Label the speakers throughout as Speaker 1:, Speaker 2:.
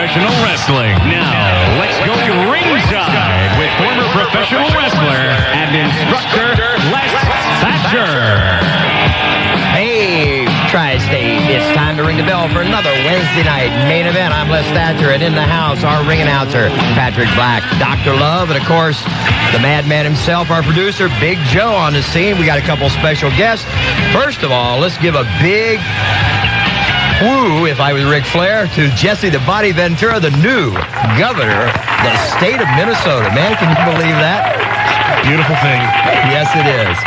Speaker 1: professional wrestling. Now, let's go ringside with former professional wrestler and instructor Les Thatcher.
Speaker 2: Hey, Tri-State, it's time to ring the bell for another Wednesday night main event. I'm Les Thatcher, and in the house, our ring announcer, Patrick Black, Dr. Love, and of course, the madman himself, our producer, Big Joe, on the scene. We got a couple special guests. First of all, let's give a big woo, if I was Ric Flair, to Jesse the Body Ventura, the new governor of the state of Minnesota. Man, can you believe that?
Speaker 3: Beautiful thing.
Speaker 2: Yes, it is.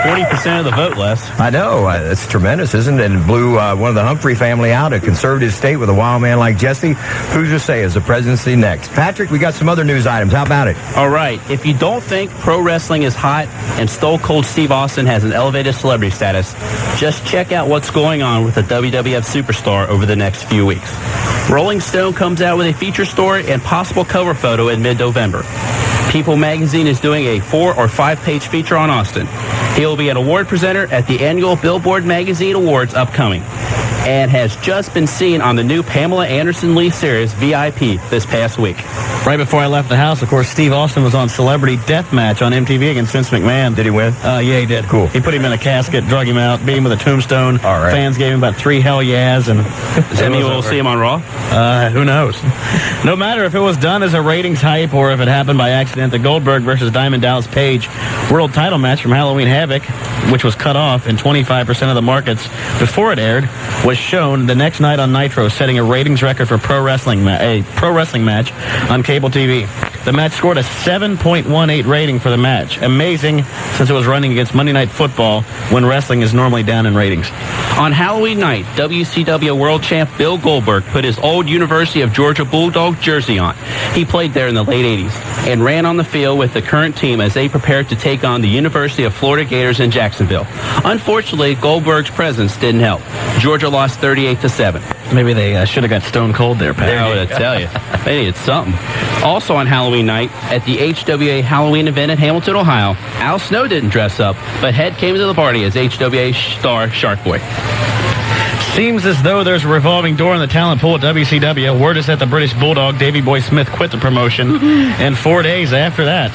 Speaker 3: 40% of the vote, Les.
Speaker 2: I know. It's tremendous, isn't it? And blew one of the Humphrey family out, a conservative state with a wild man like Jesse. Who's to say is the presidency next? Patrick, we got some other news items. How about it?
Speaker 3: All right. If you don't think pro wrestling is hot and Stone Cold Steve Austin has an elevated celebrity status, just check out what's going on with the WWF superstar over the next few weeks. Rolling Stone comes out with a feature story and possible cover photo in mid-November. People magazine is doing a 4- or 5-page feature on Austin. He will be an award presenter at the annual Billboard Magazine Awards upcoming and has just been seen on the new Pamela Anderson Lee series, VIP, this past week.
Speaker 4: Right before I left the house, of course, Steve Austin was on Celebrity Deathmatch on MTV against Vince McMahon.
Speaker 2: Did he win?
Speaker 4: Yeah, he did.
Speaker 2: Cool.
Speaker 4: He put him in a casket, drug him out, beat him with a tombstone.
Speaker 2: All right.
Speaker 4: Fans gave him about 3 hell yeahs. And
Speaker 3: Does that mean we'll see him on Raw?
Speaker 4: Who knows? No matter if it was done as a ratings hype or if it happened by accident, the Goldberg versus Diamond Dallas Page world title match from Halloween Havoc, which was cut off in 25% of the markets before it aired, was shown the next night on Nitro, setting a ratings record for a pro wrestling match on cable TV. The match scored a 7.18 rating for the match. Amazing, since it was running against Monday Night Football, when wrestling is normally down in ratings.
Speaker 3: On Halloween night, WCW World Champ Bill Goldberg put his old University of Georgia Bulldog jersey on. He played there in the late 80s and ran on the field with the current team as they prepared to take on the University of Florida Gators in Jacksonville. Unfortunately, Goldberg's presence didn't help. Georgia lost 38-7.
Speaker 4: Maybe they should have got Stone Cold there, Pat.
Speaker 3: I would tell you. They needed something. Also on Halloween night, at the HWA Halloween event in Hamilton, Ohio, Al Snow didn't dress up, but Head came to the party as HWA star Shark Boy.
Speaker 4: Seems as though there's a revolving door in the talent pool at WCW. Word is that the British Bulldog, Davey Boy Smith, quit the promotion. And 4 days after that,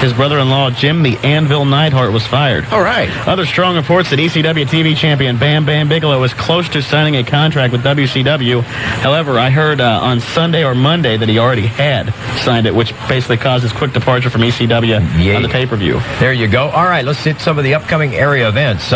Speaker 4: his brother-in-law, Jim the Anvil Neidhart, was fired.
Speaker 2: All right.
Speaker 4: Other strong reports that ECW TV champion Bam Bam Bigelow is close to signing a contract with WCW. However, I heard on Sunday or Monday that he already had signed it, which basically caused his quick departure from ECW on the pay-per-view.
Speaker 2: There you go. All right, let's hit some of the upcoming area events.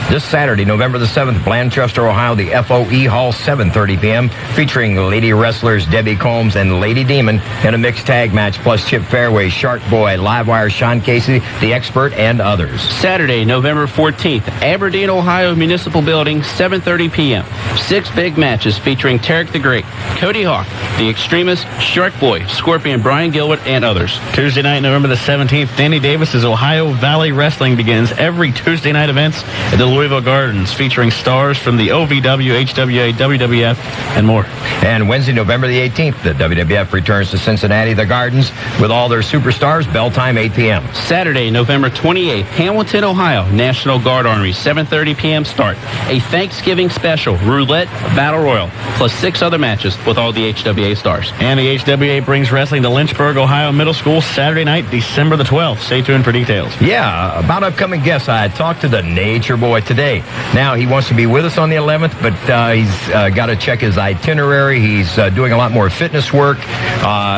Speaker 2: This Saturday, November the 7th, Blanchester, Ohio, the FOE Hall, 7:30 p.m., featuring lady wrestlers Debbie Combs and Lady Demon in a mixed tag match, plus Chip Fairway, Shark Boy, Livewire, Sean Casey, The Expert, and others.
Speaker 3: Saturday, November 14th, Aberdeen, Ohio Municipal Building, 7:30 p.m. 6 big matches featuring Tarek the Great, Cody Hawk, The Extremist, Shark Boy, Scorpion, Brian Gilbert, and others.
Speaker 4: Tuesday night, November the 17th, Danny Davis's Ohio Valley Wrestling begins every Tuesday night events at the Louisville Gardens, featuring stars from the OVW, HWA, WWF, and more.
Speaker 2: And Wednesday, November the 18th, the WWF returns to Cincinnati, the Gardens, with all their superstars, bell time 8 p.m.
Speaker 3: Saturday, November 28th, Hamilton, Ohio, National Guard Armory, 7:30 p.m. start. A Thanksgiving special, Roulette Battle Royal, plus 6 other matches with all the HWA stars.
Speaker 4: And the HWA brings wrestling to Lynchburg, Ohio Middle School, Saturday night, December the 12th. Stay tuned for details.
Speaker 2: Yeah, about upcoming guests, I talked to the Nature Boy today. Now, he wants to be with us on the 11th, but he's got to check his itinerary. He's doing a lot more fitness work,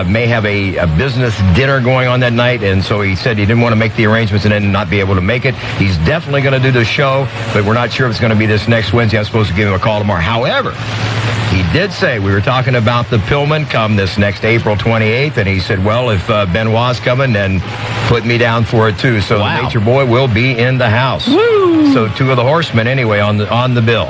Speaker 2: may have a business dinner going on that night, and so he said he didn't want to make the arrangements and then not be able to make it. He's definitely going to do the show, but we're not sure if it's going to be this next Wednesday. I'm supposed to give him a call tomorrow. However, he did say, we were talking about the Pillman come this next April 28th, and he said, well, if Benoit's coming, then put me down for it too. So the Nature Boy will be in the house. Woo! So 2 of the horsemen anyway on the bill.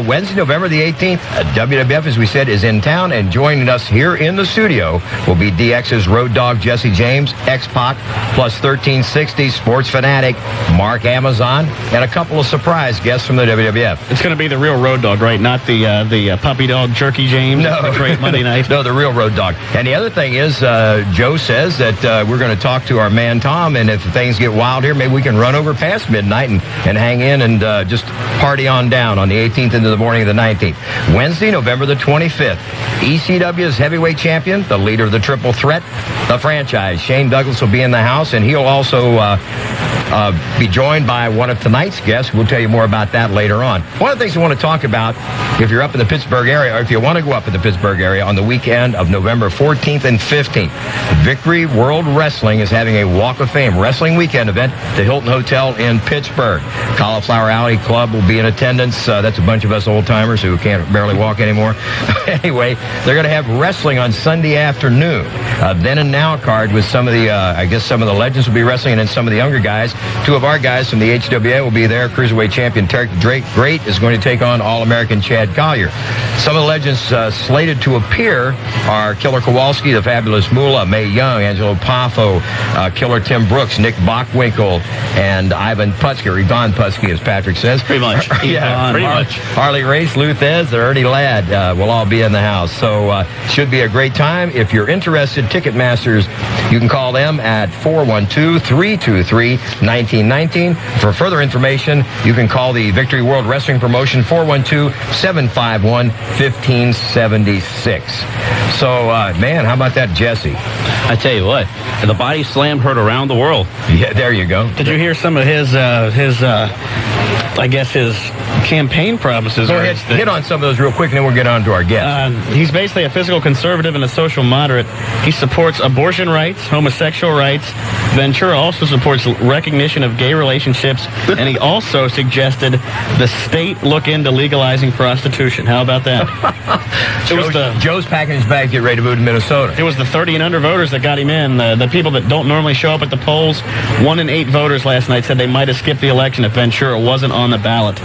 Speaker 2: Wednesday, November the 18th, WWF, as we said, is in town, and joining us here in the studio will be DX's Road Dogg Jesse James, X-Pac, plus 1360 sports fanatic Mark Amazon, and a couple of surprise guests from the WWF.
Speaker 4: It's going to be the real Road Dogg, right? Not the puppy dog Dog Jerky James.
Speaker 2: No.
Speaker 4: A great Monday night.
Speaker 2: No, the real Road Dog. And the other thing is, Joe says that we're going to talk to our man Tom, and if things get wild here, maybe we can run over past midnight and hang in and just party on down on the 18th into the morning of the 19th. Wednesday, November the 25th. ECW's heavyweight champion, the leader of the Triple Threat, the franchise, Shane Douglas, will be in the house, and he'll also be joined by one of tonight's guests. We'll tell you more about that later on. One of the things we want to talk about, if you're up in the Pittsburgh area, or if you want to go up in the Pittsburgh area on the weekend of November 14th and 15th, Victory World Wrestling is having a Walk of Fame wrestling weekend event at the Hilton Hotel in Pittsburgh. Cauliflower Alley Club will be in attendance. That's a bunch of us old-timers who can't barely walk anymore. Anyway, they're going to have wrestling on Sunday afternoon. Then and now card with some of the, I guess some of the legends will be wrestling, and then some of the younger guys. Two of our guys from the HWA will be there. Cruiserweight champion Tarek Drake Great is going to take on All-American Chad Collier. Some of the legends slated to appear are Killer Kowalski, the Fabulous Moolah, Mae Young, Angelo Poffo, Killer Tim Brooks, Nick Bockwinkel, and Ivan Putski, or Don Putski, as Patrick says.
Speaker 3: Pretty much.
Speaker 2: Yeah,
Speaker 3: pretty much.
Speaker 2: Harley Race, Luthez, or Ernie Ladd will all be in the house. So should be a great time. If you're interested, Ticketmasters, you can call them at 412-323-1919. For further information, you can call the Victory World Wrestling Promotion, 412-751-1576. So, man, how about that, Jesse?
Speaker 3: I tell you what, the body slam heard around the world.
Speaker 2: Yeah, there you go.
Speaker 4: Did you hear some of his I guess his campaign promises?
Speaker 2: Go ahead, hit on some of those real quick, and then we'll get on to our guest.
Speaker 4: He's basically a fiscal conservative and a social moderate. He supports abortion rights, homosexual rights. Ventura also supports recognition of gay relationships, and he also suggested the state look into legalizing prostitution. How about that?
Speaker 2: Joe's packing his bag, get ready to move to Minnesota.
Speaker 4: It was the 30 and under voters that got him in. The people that don't normally show up at the polls, 1 in 8 voters last night said they might have skipped the election if Ventura wasn't on the ballot.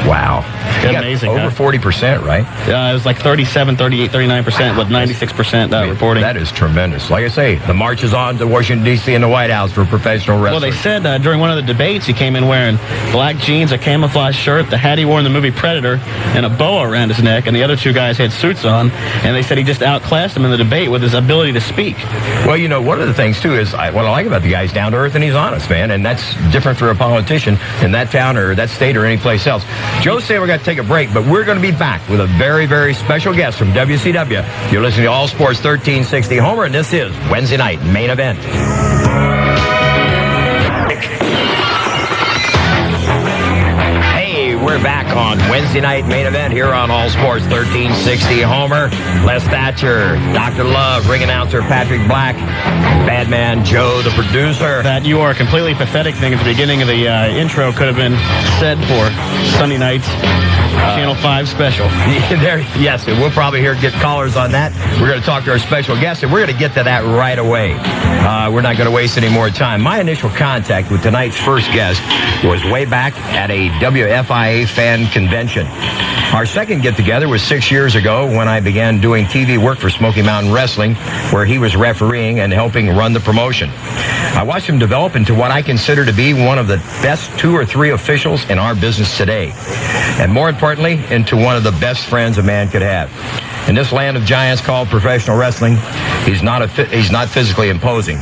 Speaker 2: Wow.
Speaker 4: Amazing.
Speaker 2: Over 40%, right?
Speaker 4: It was like 37, 38, 39%, with 96% reporting.
Speaker 2: That is tremendous. Like I say, the march is on to Washington, D.C. and the White House for professional wrestling.
Speaker 4: Well, they said during one of the debates he came in wearing black jeans, a camouflage shirt, the hat he wore in the movie Predator, and a boa around his neck, and the other two guys had suits on, and they said he just outclassed him in the debate with his ability to speak.
Speaker 2: Well, you know, one of the things, too, is what I like about the guy is down to earth and he's honest, man, and that's different for a politician in that town or that state or any place else. Joe's saying we're going to take a break, but we're going to be back with a very, very special guest from WCW. You're listening to All Sports 1360 Homer, and this is Wednesday night main event. We're back on Wednesday night main event here on All Sports 1360 Homer. Les Thatcher, Dr. Love, ring announcer Patrick Black, Bad Man Joe, the producer.
Speaker 4: That "you are completely pathetic" thing at the beginning of the intro could have been said for Sunday night's Channel 5 special.
Speaker 2: Yes, and we'll probably get callers on that. We're going to talk to our special guest, and we're going to get to that right away. We're not going to waste any more time. My initial contact with tonight's first guest was way back at a WFIA fan convention. Our second get-together was 6 years ago when I began doing TV work for Smoky Mountain Wrestling, where he was refereeing and helping run the promotion. I watched him develop into what I consider to be one of the best 2 or 3 officials in our business today. And more importantly, into one of the best friends a man could have. In this land of giants called professional wrestling, he's not physically imposing.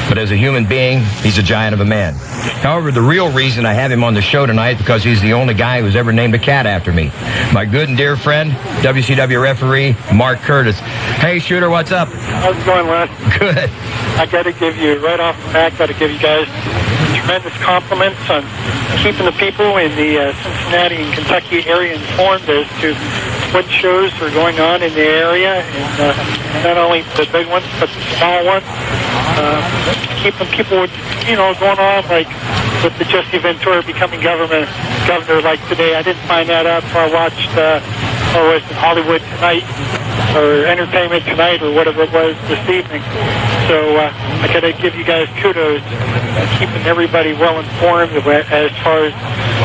Speaker 2: But as a human being, he's a giant of a man. However, the real reason I have him on the show tonight is because he's the only guy who's ever named a cat after me. My good and dear friend, WCW referee, Mark Curtis. Hey, Shooter, what's up?
Speaker 5: How's it going, Les?
Speaker 2: Good.
Speaker 5: I got to give you, right off the bat, got to give you guys tremendous compliments on keeping the people in the Cincinnati and Kentucky area informed as to what shows are going on in the area, and not only the big ones, but the small ones. Keeping people, going on, like with the Jesse Ventura becoming governor like today. I didn't find that out until I watched, was it Hollywood Tonight, or Entertainment Tonight, or whatever it was this evening. So I got to give you guys kudos keeping everybody well informed as far as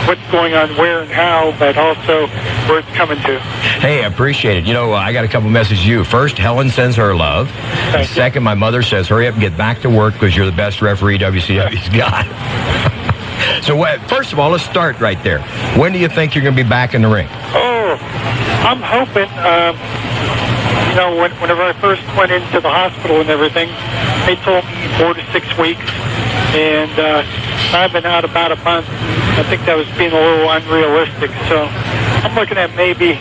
Speaker 5: what's going on where and how, but also where it's coming to.
Speaker 2: Hey, I appreciate it. I got a couple messages to you. First, Helen sends her love. Second, my mother says, hurry up and get back to work because you're the best referee WCW's got. So, first of all, let's start right there. When do you think you're going to be back in the ring?
Speaker 5: Oh, I'm hoping, you know, whenever I first went into the hospital and everything, they told me 4 to 6 weeks, and I've been out about a month. I think that was being a little unrealistic, so I'm looking at maybe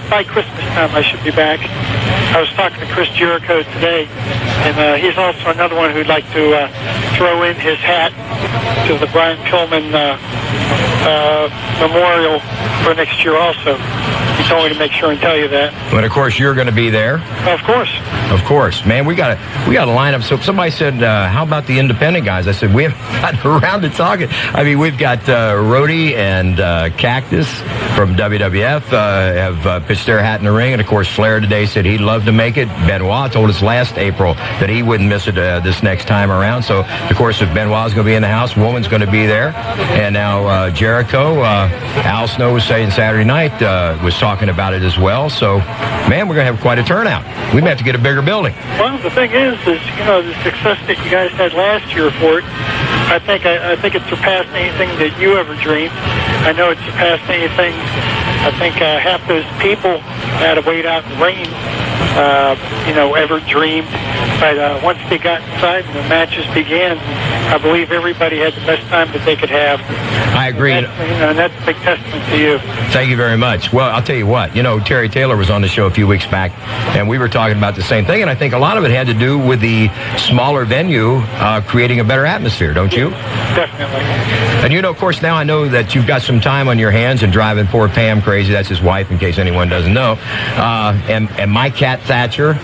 Speaker 5: by Christmas time I should be back. I was talking to Chris Jericho today, and he's also another one who'd like to throw in his hat to the Brian Pillman memorial for next year also. He told me to make sure and tell you that.
Speaker 2: But of course, you're going to be there.
Speaker 5: Of course.
Speaker 2: Of course, man. We got to line up. So somebody said, "How about the independent guys?" I said, "We haven't gotten around to talking." I mean, we've got Rhodey and Cactus from WWF have pitched their hat in the ring, and of course, Flair today said he'd love to make it. Benoit told us last April that he wouldn't miss it this next time around. So, of course, if Benoit's going to be in the house, Woman's going to be there, and now Jericho. Al Snow was saying Saturday night was talking about it as well. So, man, we're going to have quite a turnout. We may have to get a bigger building.
Speaker 5: Well, the thing is, you know, the success that you guys had last year for it, I think it surpassed anything that you ever dreamed. I know it surpassed anything. I think half those people had to wait out in the rain, you know, ever dreamed. But once they got inside and the matches began, I believe everybody had the best time that they could have.
Speaker 2: I agree.
Speaker 5: And that's a big testament to you.
Speaker 2: Thank you very much. Well, I'll tell you what, you know, Terry Taylor was on the show a few weeks back, and we were talking about the same thing, and I think a lot of it had to do with the smaller venue creating a better atmosphere, don't you?
Speaker 5: Definitely.
Speaker 2: And, you know, of course, now I know that you've got some time on your hands and driving poor Pam crazy. That's his wife, in case anyone doesn't know. And my cat, Thatcher,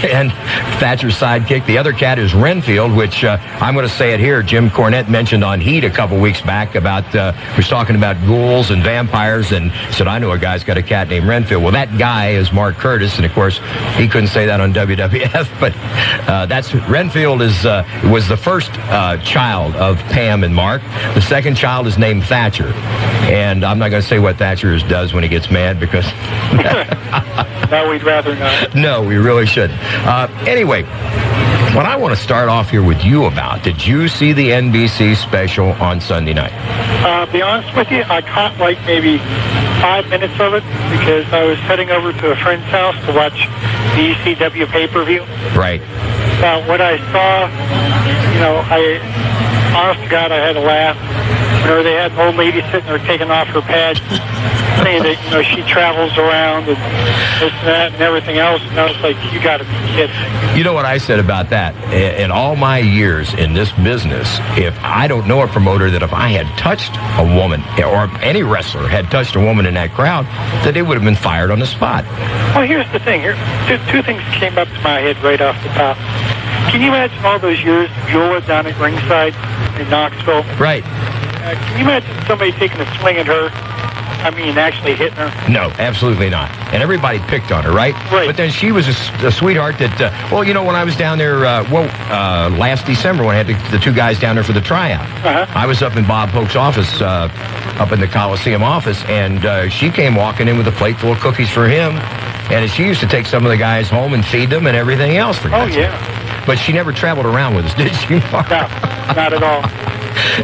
Speaker 2: and Thatcher's sidekick. The other cat is Renfield, which I'm going to say it here. Jim Cornette mentioned on Heat a couple weeks back about, was talking about ghouls and vampires, and said, I know a guy's got a cat named Renfield. Well, that guy is Mark Curtis, and of course, he couldn't say that on WWF, but that's Renfield was the first child of Pam and Mark. The second child is named Thatcher, and I'm not going to say what Thatcher does when he gets mad, because
Speaker 5: No, we'd rather not.
Speaker 2: No, we really shouldn't. Anyway, what I want to start off here with you about, did you see the NBC special on Sunday night?
Speaker 5: Be honest with you, I caught like maybe 5 minutes of it because I was heading over to a friend's house to watch the ECW pay-per-view.
Speaker 2: Right.
Speaker 5: What I saw, you know, honest to God, I had to laugh. Whenever they had an old lady sitting there taking off her pads, saying that, you know, she travels around and this and that and everything else, and I was like, you got to be kidding.
Speaker 2: You know what I said about that? In all my years in this business, if I don't know a promoter that if I had touched a woman, or any wrestler had touched a woman in that crowd, that they would have been fired on the spot.
Speaker 5: Well, here's the thing. Two things came up to my head right off the top. Can you imagine all those years of Beulah down at ringside in Knoxville?
Speaker 2: Right.
Speaker 5: Can you imagine somebody taking a swing at her? I mean, actually hitting her?
Speaker 2: No, absolutely not. And everybody picked on her, right?
Speaker 5: Right.
Speaker 2: But then she was a sweetheart that, well, you know, when I was down there, last December when I had the two guys down there for the tryout, I was up in Bob Hoke's office, up in the Coliseum office, and she came walking in with a plate full of cookies for him. And she used to take some of the guys home and feed them and everything else for
Speaker 5: Oh, yeah.
Speaker 2: But she never traveled around with us, did she?
Speaker 5: No, not at all.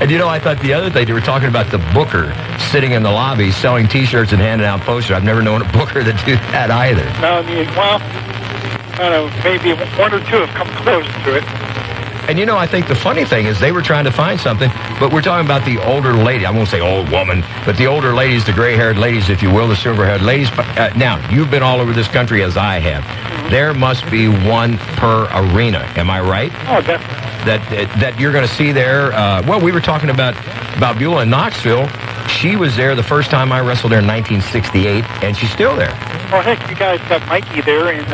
Speaker 2: And, you know, I thought the other thing, they were talking about the booker sitting in the lobby selling T-shirts and handing out posters. I've never known a booker to do that either.
Speaker 5: No, I mean, well, I don't know, maybe one or two have come close to it.
Speaker 2: And, you know, I think the funny thing is they were trying to find something, but we're talking about the older lady. I won't say old woman, but the older ladies, the gray-haired ladies, if you will, the silver-haired ladies. But, now, you've been all over this country as I have. There must be one per arena. Am I right?
Speaker 5: Oh, definitely.
Speaker 2: That you're going to see there. Well, we were talking about Beulah in Knoxville. She was there the first time I wrestled there in 1968, and she's still there.
Speaker 5: Well, heck, you guys got Mikey there. And,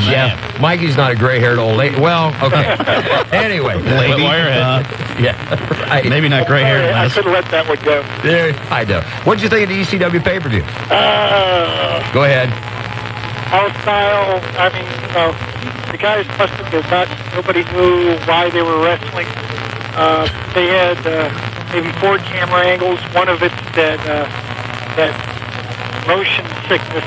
Speaker 2: yeah, Mikey's not a gray-haired old lady. Well, okay. Anyway.
Speaker 4: Lady.
Speaker 2: Yeah, right.
Speaker 4: Maybe not gray-haired.
Speaker 5: I could have let that one go.
Speaker 2: There, I know. What did you think of the ECW pay-per-view? Go ahead.
Speaker 5: House style, I mean, you know, the guys busted their butts. Nobody knew why they were wrestling. They had maybe 4 camera angles. One of it's that motion sickness.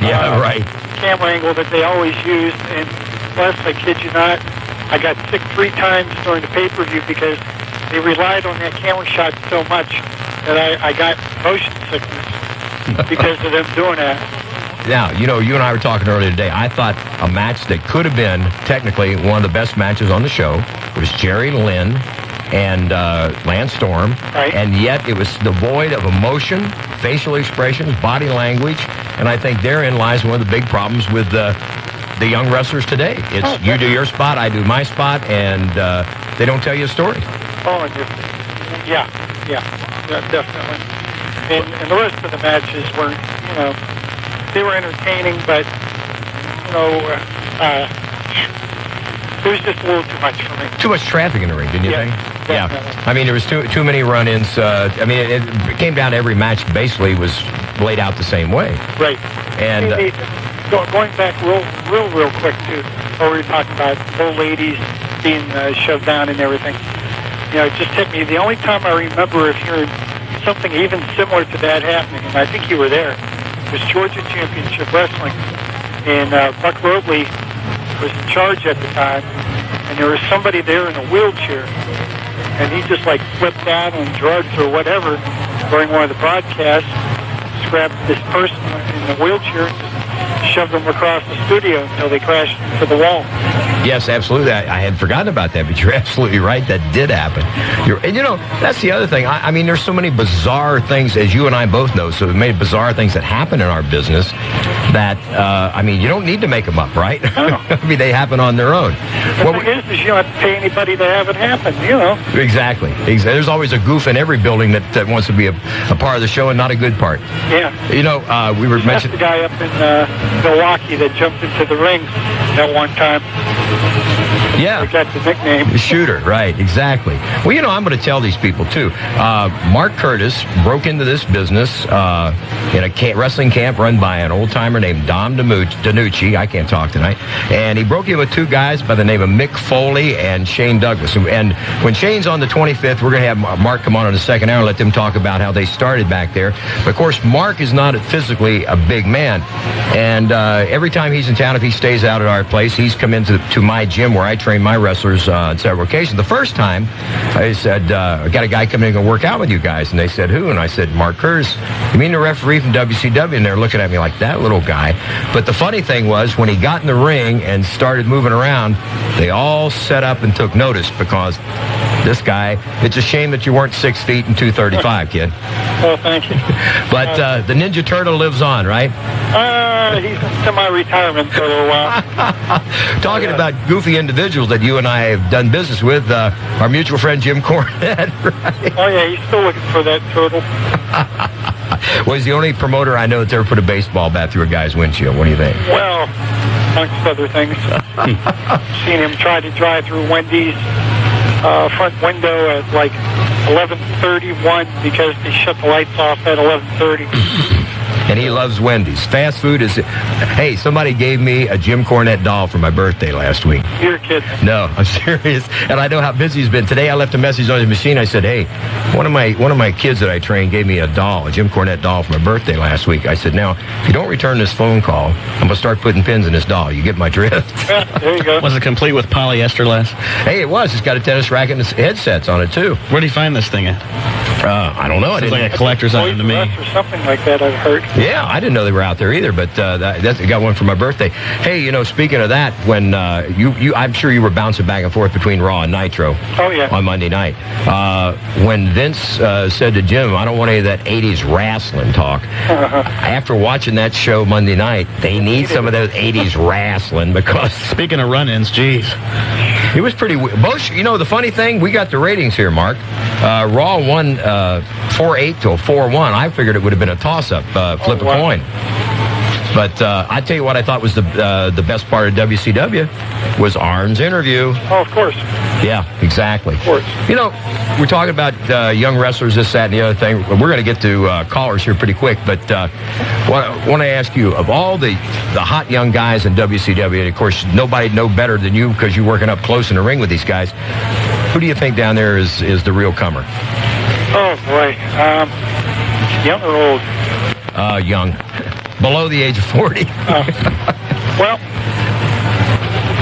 Speaker 2: Yeah, right.
Speaker 5: Camera angle that they always use. And plus, I kid you not, I got sick 3 times during the pay-per-view because they relied on that camera shot so much that I got motion sickness. because of them doing that.
Speaker 2: Now, you know, you and I were talking earlier today. I thought a match that could have been technically one of the best matches on the show was Jerry Lynn and Lance Storm.
Speaker 5: Right.
Speaker 2: And yet it was devoid of emotion, facial expressions, body language. And I think therein lies one of the big problems with the young wrestlers today. It's you do your spot, I do my spot, and they don't tell you a story.
Speaker 5: Oh, and yeah, definitely. And the rest of the matches were, you know, they were entertaining, but, you know, it was just a little too much for me.
Speaker 2: Too much traffic in the ring, didn't you think?
Speaker 5: Definitely.
Speaker 2: Yeah. I mean, there was too many run-ins. I mean, it came down to every match basically was laid out the same way.
Speaker 5: Right.
Speaker 2: And
Speaker 5: going back real quick to what we were talking about, old ladies being shoved down and everything. You know, it just hit me. The only time I remember of hearing something even similar to that happening, and I think you were there, was Georgia Championship Wrestling. And Buck Robley was in charge at the time, and there was somebody there in a wheelchair, and he just like flipped out on drugs or whatever during one of the broadcasts, just grabbed this person in the wheelchair and just shoved them across the studio until they crashed into the wall.
Speaker 2: yes, absolutely. I had forgotten about that, but you're absolutely right. That did happen. And, you know, that's the other thing. I mean, there's so many bizarre things, as you and I both know, so many bizarre things that happen in our business that, I mean, you don't need to make them up, right?
Speaker 5: No.
Speaker 2: I mean, they happen on their own.
Speaker 5: The thing is you don't have to pay anybody to have it happen, you know.
Speaker 2: Exactly. There's always a goof in every building that wants to be a part of the show and not a good part.
Speaker 5: Yeah.
Speaker 2: You know, we were
Speaker 5: That's
Speaker 2: mentioning...
Speaker 5: the guy up in Milwaukee that jumped into the ring at one time.
Speaker 2: Yeah.
Speaker 5: I got the nickname.
Speaker 2: The shooter, right, exactly. Well, you know, I'm going to tell these people, too. Mark Curtis broke into this business in a wrestling camp run by an old-timer named Dom DiNucci. I can't talk tonight. And he broke in with two guys by the name of Mick Foley and Shane Douglas. And when Shane's on the 25th, we're going to have Mark come on in the second hour and let them talk about how they started back there. But, of course, Mark is not physically a big man. And every time he's in town, if he stays out at our place, he's come into my gym where I train my wrestlers on several occasions. The first time, I said, I got a guy coming in and work out with you guys. And they said, who? And I said, Mark Curtis. You mean the referee from WCW? And they're looking at me like, that little guy. But the funny thing was, when he got in the ring and started moving around, they all set up and took notice because this guy, it's a shame that you weren't 6 feet and 235, kid.
Speaker 5: Oh, thank you.
Speaker 2: But the Ninja Turtle lives on, right?
Speaker 5: He's in semi-retirement for a little while.
Speaker 2: Talking about goofy individuals that you and I have done business with, our mutual friend Jim Cornette, right?
Speaker 5: Oh, yeah, he's still looking for that turtle.
Speaker 2: Well, he's the only promoter I know that's ever put a baseball bat through a guy's windshield. What do you think?
Speaker 5: Well, amongst other things. Seen him try to drive through Wendy's front window at like 11:31 because they shut the lights off at 11:30.
Speaker 2: And he loves Wendy's. Fast food is... Hey, somebody gave me a Jim Cornette doll for my birthday last week.
Speaker 5: You're kidding.
Speaker 2: No, I'm serious. And I know how busy he's been. Today I left a message on his machine. I said, hey, one of my kids that I train gave me a doll, a Jim Cornette doll for my birthday last week. I said, now, if you don't return this phone call, I'm going to start putting pins in this doll. You get my drift?
Speaker 5: Yeah, there you go.
Speaker 4: Was it complete with polyester less?
Speaker 2: Hey, it was. It's got a tennis racket and headsets on it, too.
Speaker 4: Where'd you find this thing at?
Speaker 2: I don't know.
Speaker 4: Sounds like a collector's item to me.
Speaker 5: Or something like that, I've heard.
Speaker 2: Yeah, I didn't know they were out there either, but I got one for my birthday. Hey, you know, speaking of that, when I'm sure you were bouncing back and forth between Raw and Nitro.
Speaker 5: Oh, yeah.
Speaker 2: On Monday night. When Vince said to Jim, I don't want any of that 80s wrestling talk. After watching that show Monday night, they need some of those 80s wrestling because...
Speaker 4: Speaking of run-ins, geez.
Speaker 2: It was pretty... Both, you know, the funny thing, we got the ratings here, Mark. Raw won 4-8 to a 4-1. I figured it would have been a toss-up, flip a coin. But I tell you what I thought was the best part of WCW was Arn's interview.
Speaker 5: Oh, of course.
Speaker 2: Yeah, exactly.
Speaker 5: Of course.
Speaker 2: You know, we're talking about young wrestlers, this, that, and the other thing. We're going to get to callers here pretty quick, but want to ask you, of all the hot young guys in WCW, and of course, nobody know better than you because you're working up close in the ring with these guys, who do you think down there is the real comer?
Speaker 5: Oh, boy. Young or old?
Speaker 2: Young. Below the age of 40.
Speaker 5: Well,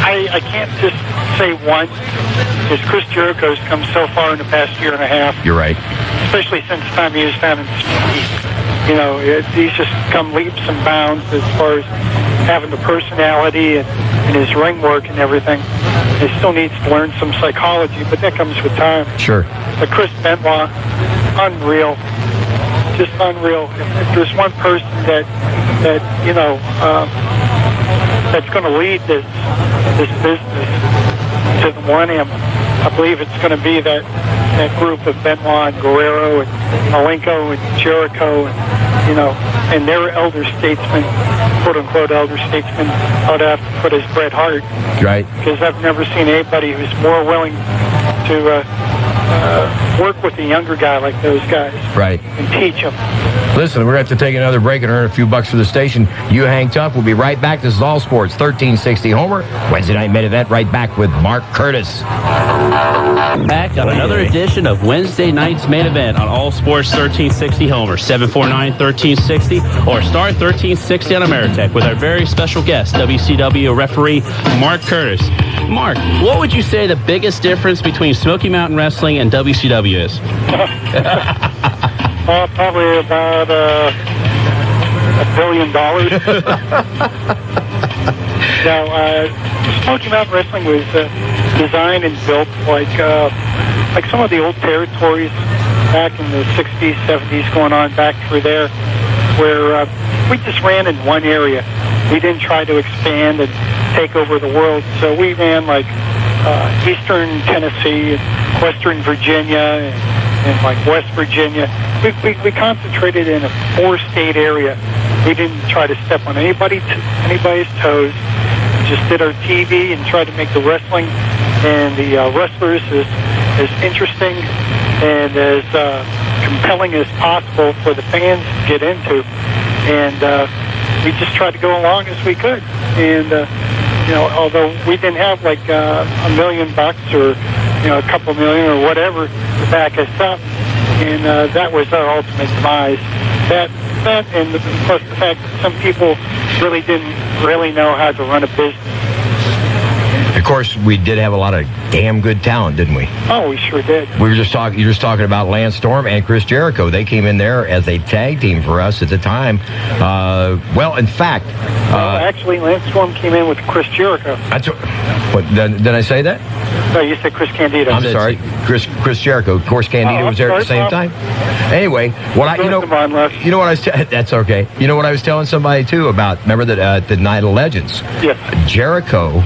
Speaker 5: I can't just say one, because Chris Jericho's come so far in the past year and a half.
Speaker 2: You're right.
Speaker 5: Especially since the time he was down in East. he's just come leaps and bounds as far as having the personality and his ring work and everything. He still needs to learn some psychology, but that comes with time.
Speaker 2: Sure.
Speaker 5: But Chris Benoit, unreal. Just unreal. If there's one person that that's going to lead this business to the millennium, I believe it's going to be that group of Benoit and Guerrero and Malenko and Jericho and their elder statesmen, quote unquote elder statesmen. I would have to put as Bret Hart,
Speaker 2: Right.
Speaker 5: because I've never seen anybody who's more willing to work with a younger guy like those guys,
Speaker 2: Right.
Speaker 5: and teach them.
Speaker 2: Listen, we're going to have to take another break and earn a few bucks for the station. You hang tough. We'll be right back. This is All Sports 1360 Homer. Wednesday night main event. Right back with Mark Curtis.
Speaker 3: Back on another edition of Wednesday night's main event on All Sports 1360 Homer, 749-1360 or star 1360 on Ameritech with our very special guest, WCW referee Mark Curtis. Mark, what would you say the biggest difference between Smoky Mountain Wrestling and WCW is?
Speaker 5: Probably about $1 billion. Now, Smoky Mountain Wrestling was designed and built like some of the old territories back in the 60s, 70s, going on back through there, where we just ran in one area. We didn't try to expand and take over the world. So we ran like eastern Tennessee and western Virginia and like West Virginia. We concentrated in a 4-state area. We didn't try to step on anybody's toes. We just did our TV and tried to make the wrestling and the wrestlers as interesting and as compelling as possible for the fans to get into. And we just tried to go along as we could. And although we didn't have like $1 million or a couple million or whatever to back us up, and that was our ultimate demise. That and plus the fact that some people really didn't know how to run a business.
Speaker 2: Of course, we did have a lot of damn good talent, didn't we?
Speaker 5: Oh, we sure did.
Speaker 2: We were just talking. You're just talking about Lance Storm and Chris Jericho. They came in there as a tag team for us at the time. In fact,
Speaker 5: actually, Lance Storm came in with Chris Jericho.
Speaker 2: What, did I say that?
Speaker 5: No, you said Chris Candido.
Speaker 2: I'm sorry, Chris Jericho. Of course, Candido was there at the same time. Anyway, that's okay. You know what I was telling somebody too about? Remember that the Night of Legends?
Speaker 5: Yes.
Speaker 2: Jericho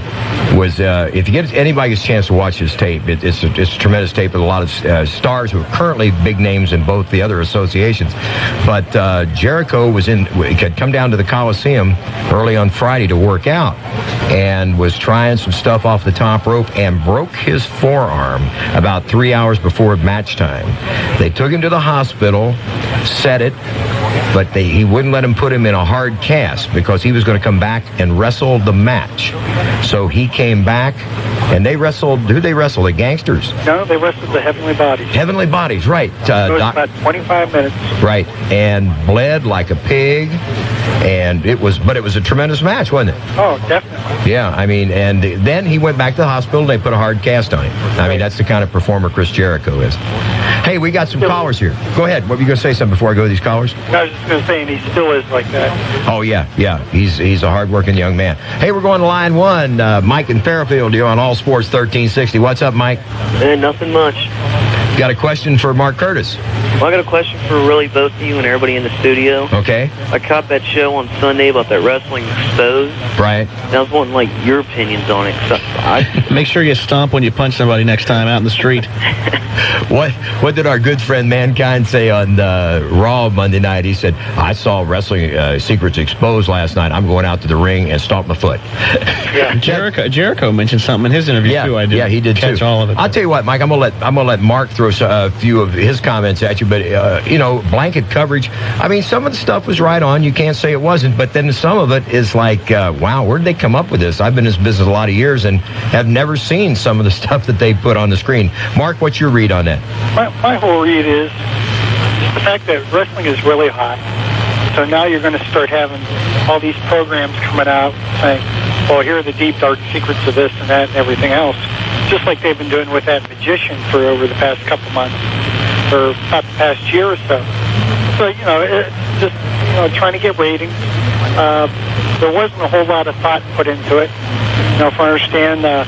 Speaker 2: was. If anybody gets a chance to watch his tape, it's a tremendous tape with a lot of stars who are currently big names in both the other associations. But Jericho had come down to the Coliseum early on Friday to work out and was trying some stuff off the top rope and broke his forearm about 3 hours before match time. They took him to the hospital, set it, but he wouldn't let him put him in a hard cast because he was going to come back and wrestle the match. So he came back, and they wrestled. Who they wrestled? The Gangsters?
Speaker 5: No, they wrestled the Heavenly Bodies.
Speaker 2: Heavenly Bodies, right.
Speaker 5: It was about 25 minutes.
Speaker 2: Right, and bled like a pig, and it was a tremendous match, wasn't it?
Speaker 5: Oh, definitely.
Speaker 2: Yeah, I mean, and then he went back to the hospital, and they put a hard cast on him. I mean, that's the kind of performer Chris Jericho is. Hey, we got some callers here. Go ahead. What were you going to say something before I go to these callers?
Speaker 5: I was just going to say, and he still is like that.
Speaker 2: Oh, yeah. He's a hard-working young man. Hey, we're going to line one. Mike in Fairfield, you're on All Sports 1360. What's up, Mike?
Speaker 6: Nothing much.
Speaker 2: Got a question for Mark Curtis?
Speaker 6: Well, I got a question for really both of you and everybody in the studio.
Speaker 2: Okay.
Speaker 6: I caught that show on Sunday about that Wrestling Exposed.
Speaker 2: Right.
Speaker 6: And I was wanting, your opinions on it.
Speaker 4: Make sure you stomp when you punch somebody next time out in the street.
Speaker 2: What did our good friend Mankind say on Raw Monday night? He said, I saw Wrestling Secrets Exposed last night. I'm going out to the ring and stomp my foot.
Speaker 4: Yeah. Jericho mentioned something in his interview, too.
Speaker 2: Yeah, he did,
Speaker 4: catch
Speaker 2: too.
Speaker 4: all of it.
Speaker 2: I'll tell you what, Mike, I'm going to let Mark throw a few of his comments at you, but, blanket coverage. I mean, some of the stuff was right on. You can't say it wasn't, but then some of it is like, wow, where did they come up with this? I've been in this business a lot of years and have never seen some of the stuff that they put on the screen. Mark, what's your read on that?
Speaker 5: My whole read is the fact that wrestling is really hot. So now you're going to start having all these programs coming out saying, well, here are the deep, dark secrets of this and that and everything else. Just like they've been doing with that magician for over the past couple months, or about the past year or so. So, just, trying to get ratings. There wasn't a whole lot of thought put into it. If I understand, the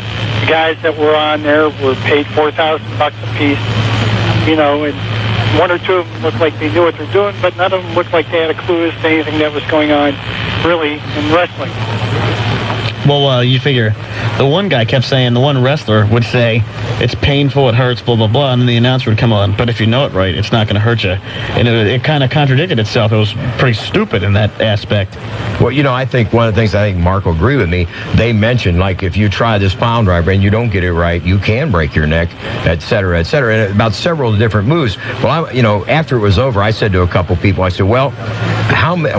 Speaker 5: guys that were on there were paid $4,000 a piece, and one or two of them looked like they knew what they're doing, but none of them looked like they had a clue as to anything that was going on, really, in wrestling.
Speaker 4: Well, you figure the one guy kept saying, the one wrestler would say, it's painful, it hurts, blah, blah, blah, and then the announcer would come on, but if you know it right, it's not going to hurt you. And it kind of contradicted itself. It was pretty stupid in that aspect.
Speaker 2: Well, I think one of the things, I think Mark will agree with me, they mentioned, like, if you try this pound driver and you don't get it right, you can break your neck, et cetera, and about several different moves. Well, after it was over, I said to a couple people, I said, well,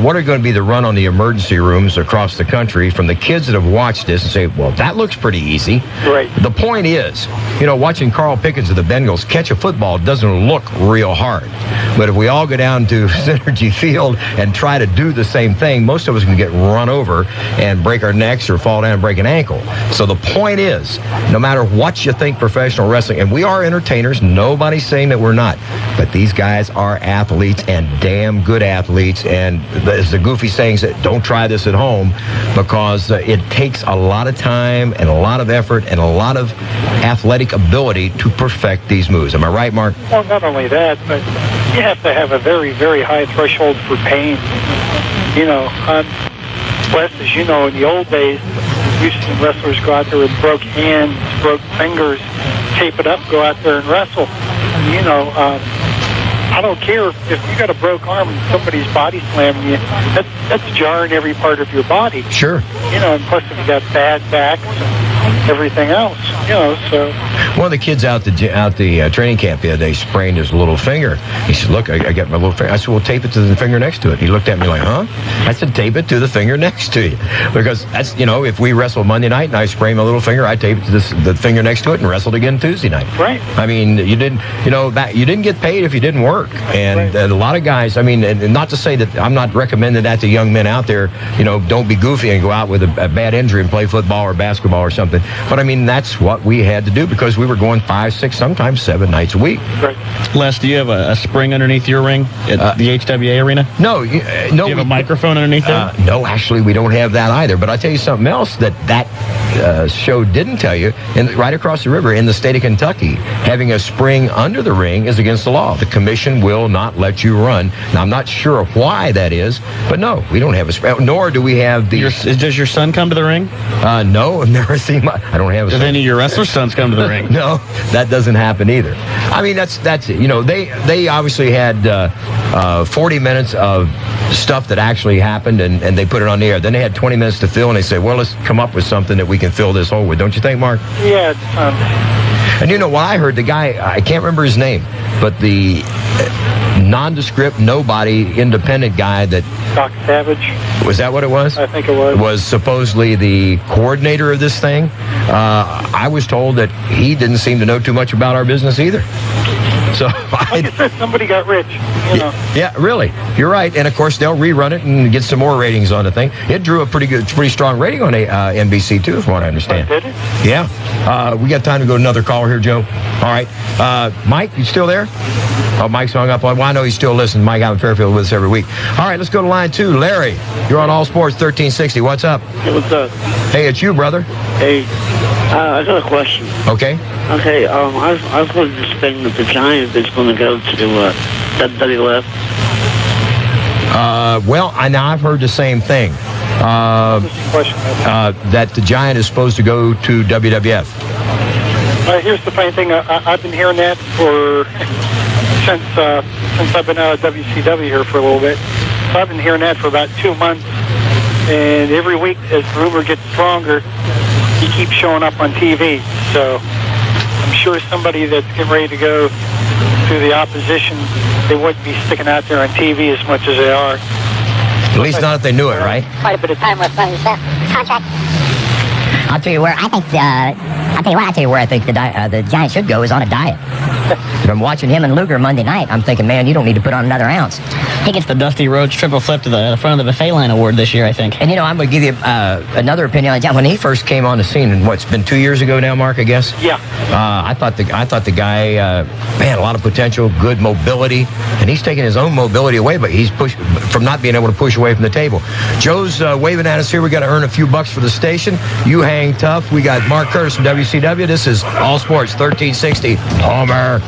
Speaker 2: what are going to be the run on the emergency rooms across the country from the kids that have watched this and say, well, that looks pretty easy.
Speaker 5: Right.
Speaker 2: The point is, watching Carl Pickens of the Bengals catch a football doesn't look real hard. But if we all go down to Synergy Field and try to do the same thing, most of us can get run over and break our necks or fall down and break an ankle. So the point is, no matter what you think professional wrestling, and we are entertainers, nobody's saying that we're not, but these guys are athletes and damn good athletes. And as the goofy saying said, don't try this at home, because it takes a lot of time and a lot of effort and a lot of athletic ability to perfect these moves. Am I right, Mark?
Speaker 5: Well, not only that, but you have to have a very, very high threshold for pain. Wes, as you know, in the old days, you've seen wrestlers go out there with broke hands, broke fingers, tape it up, go out there and wrestle. I don't care if you got a broke arm and somebody's body slamming you. That's jarring every part of your body.
Speaker 2: Sure.
Speaker 5: And plus if you got bad backs and everything else, so.
Speaker 2: One of the kids out the training camp the other day sprained his little finger. He said, look, I got my little finger. I said, well, tape it to the finger next to it. He looked at me like, huh? I said, tape it to the finger next to you. Because that's, if we wrestled Monday night and I sprained my little finger, I taped it to the finger next to it and wrestled again Tuesday night.
Speaker 5: Right.
Speaker 2: I mean, you didn't get paid if you didn't work. And a lot of guys, and not to say that I'm not recommending that to young men out there, don't be goofy and go out with a bad injury and play football or basketball or something. But that's what we had to do, because we were going 5, 6, sometimes 7 nights a week.
Speaker 5: Right.
Speaker 4: Les, do you have a spring underneath your ring at the HWA arena?
Speaker 2: No.
Speaker 4: Do you have a microphone underneath there?
Speaker 2: No, actually, we don't have that either. But I'll tell you something else that show didn't tell you. Right across the river in the state of Kentucky, having a spring under the ring is against the law. The commission will not let you run. Now, I'm not sure why that is, but no, we don't have a spring. Nor do we have the...
Speaker 4: Does your son come to the ring?
Speaker 2: No, I've never seen I don't have a son.
Speaker 4: Does any of your wrestler sons come to the ring?
Speaker 2: No, that doesn't happen either. That's it. They obviously had 40 minutes of stuff that actually happened, and they put it on the air. Then they had 20 minutes to fill, and they said, well, let's come up with something that we can fill this hole with. Don't you think, Mark?
Speaker 5: Yeah.
Speaker 2: And what I heard, the guy, I can't remember his name, but the nondescript, nobody, independent guy that...
Speaker 5: Doc Savage.
Speaker 2: Was that what it was?
Speaker 5: I think it was.
Speaker 2: Was supposedly the coordinator of this thing. I was told that he didn't seem to know too much about our business either. So
Speaker 5: like I said, somebody got rich,
Speaker 2: Yeah, really. You're right. And, of course, they'll rerun it and get some more ratings on the thing. It drew a pretty strong rating on NBC, too, from what I understand.
Speaker 5: Did it?
Speaker 2: Yeah. We got time to go to another caller here, Joe. All right. Mike, you still there? Oh, Mike's hung up on. Well, I know he's still listening. Mike out in Fairfield with us every week. All right, let's go to line 2. Larry, you're on All Sports 1360. What's up?
Speaker 7: Hey, what's up?
Speaker 2: Hey, it's you, brother.
Speaker 7: Hey, I got a question.
Speaker 2: Okay.
Speaker 7: Okay, I was going to spend that the Giants is going to go to WWF.
Speaker 2: Well, now I've heard the same thing. That the Giant is supposed to go to WWF.
Speaker 5: Here's the funny thing. I've been hearing that since I've been out of WCW here for a little bit. So I've been hearing that for about 2 months. And every week, as the rumor gets stronger, he keeps showing up on TV. So I'm sure somebody that's getting ready to go to the opposition, they wouldn't be sticking out there on TV as much as they are.
Speaker 2: At least not if they knew it, right?
Speaker 8: Quite a bit of time left on his contract. I'll tell you where, I think I'll tell you what, where I think the Giants should go is on a diet. From watching him and Luger Monday night, I'm thinking, man, you don't need to put on another ounce.
Speaker 4: He gets the Dusty Rhodes triple flip to the front of the Buffet Line Award this year, I think.
Speaker 2: And, I'm going to give you another opinion on John. When he first came on the scene, and what's been 2 years ago now, Mark, I guess?
Speaker 5: Yeah.
Speaker 2: I thought the guy, man, a lot of potential, good mobility, and he's taking his own mobility away, but he's pushed from not being able to push away from the table. Joe's waving at us here. We got to earn a few bucks for the station. You hang tough. We got Mark Curtis from WCW. This is All Sports 1360. Homer.